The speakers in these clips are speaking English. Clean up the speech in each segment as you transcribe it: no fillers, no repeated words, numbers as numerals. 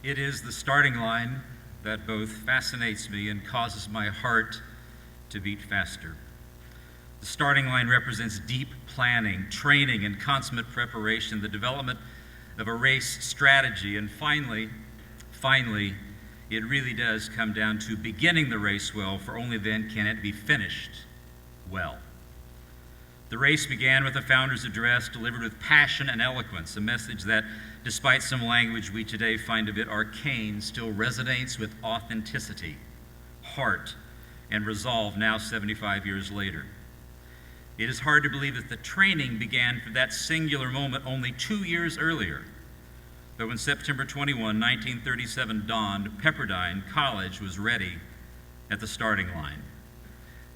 It is the starting line that both fascinates me and causes my heart to beat faster. The starting line represents deep planning, training, and consummate preparation, the development of a race strategy, and finally, it really does come down to beginning the race well, for only then can it be finished well. The race began with the founder's address, delivered with passion and eloquence, a message that, despite some language we today find a bit arcane, still resonates with authenticity, heart, and resolve now 75 years later. It is hard to believe that the training began for that singular moment only 2 years earlier. But when September 21, 1937 dawned, Pepperdine College was ready at the starting line.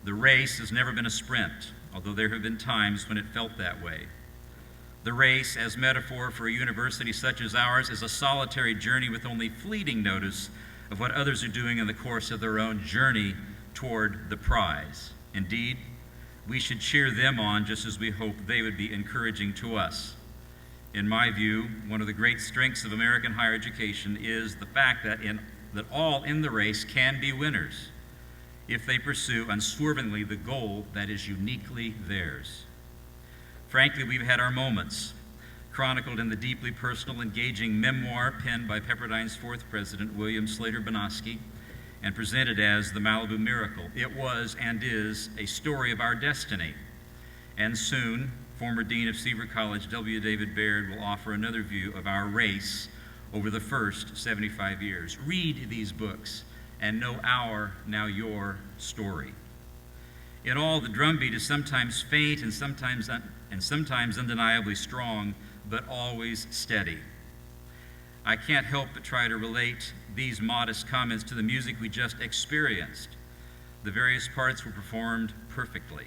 The race has never been a sprint, although there have been times when it felt that way. The race, as metaphor for a university such as ours, is a solitary journey with only fleeting notice of what others are doing in the course of their own journey toward the prize. Indeed, we should cheer them on just as we hope they would be encouraging to us. In my view, one of the great strengths of American higher education is the fact that all in the race can be winners if they pursue unswervingly the goal that is uniquely theirs. Frankly, we've had our moments, chronicled in the deeply personal, engaging memoir penned by Pepperdine's fourth president, William Slater Benoski, and presented as the Malibu Miracle. It was and is a story of our destiny. And soon, former Dean of Seaver College, W. David Baird, will offer another view of our race over the first 75 years. Read these books and know our, now your, story. In all, the drumbeat is sometimes faint and sometimes undeniably strong, but always steady. I can't help but try to relate these modest comments to the music we just experienced. The various parts were performed perfectly.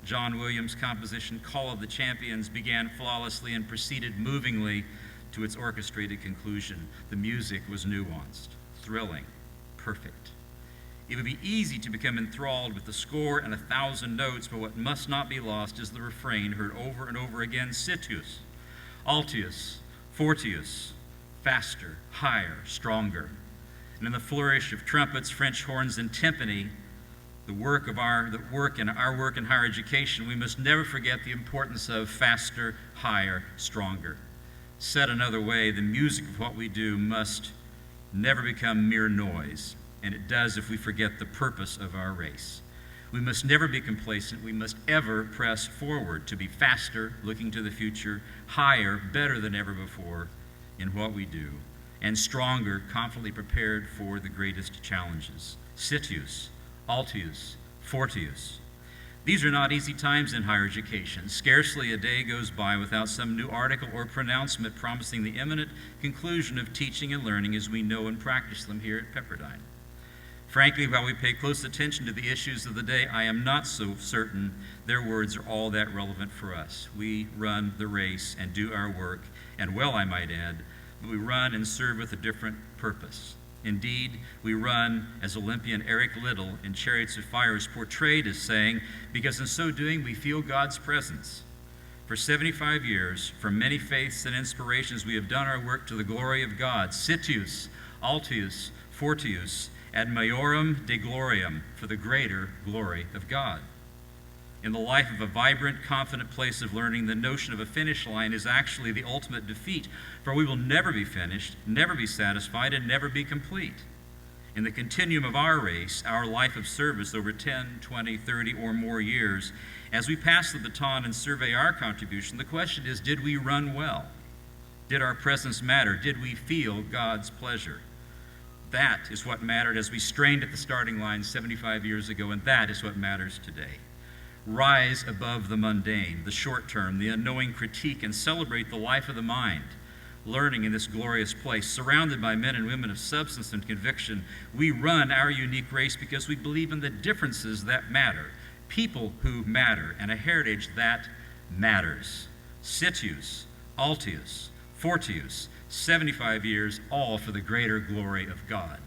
John Williams' composition, Call of the Champions, began flawlessly and proceeded movingly to its orchestrated conclusion. The music was nuanced, thrilling, perfect. It would be easy to become enthralled with the score and 1,000 notes, but what must not be lost is the refrain heard over and over again: Sitius, Altius, Fortius, faster, higher, stronger. And in the flourish of trumpets, French horns, and timpani, the work in our work in higher education, we must never forget the importance of faster, higher, stronger. Said another way, the music of what we do must never become mere noise, and it does if we forget the purpose of our race. We must never be complacent. We must ever press forward to be faster, looking to the future, higher, better than ever before in what we do, and stronger, confidently prepared for the greatest challenges. Sitius, Altius, Fortius. These are not easy times in higher education. Scarcely a day goes by without some new article or pronouncement promising the imminent conclusion of teaching and learning as we know and practice them here at Pepperdine. Frankly, while we pay close attention to the issues of the day, I am not so certain their words are all that relevant for us. We run the race and do our work, and well, I might add, but we run and serve with a different purpose. Indeed, we run as Olympian Eric Liddell in Chariots of Fire is portrayed as saying, because in so doing we feel God's presence. For 75 years, from many faiths and inspirations, we have done our work to the glory of God. Sitius, Altius, Fortius, ad majorem Dei gloriam, for the greater glory of God. In the life of a vibrant, confident place of learning, the notion of a finish line is actually the ultimate defeat, for we will never be finished, never be satisfied, and never be complete. In the continuum of our race, our life of service over 10, 20, 30, or more years, as we pass the baton and survey our contribution, the question is, did we run well? Did our presence matter? Did we feel God's pleasure? That is what mattered as we strained at the starting line 75 years ago, and that is what matters today. Rise above the mundane, the short term, the unknowing critique, and celebrate the life of the mind. Learning in this glorious place, surrounded by men and women of substance and conviction, we run our unique race because we believe in the differences that matter, people who matter, and a heritage that matters. Sitius, Altius, Fortius, 75 years, all for the greater glory of God.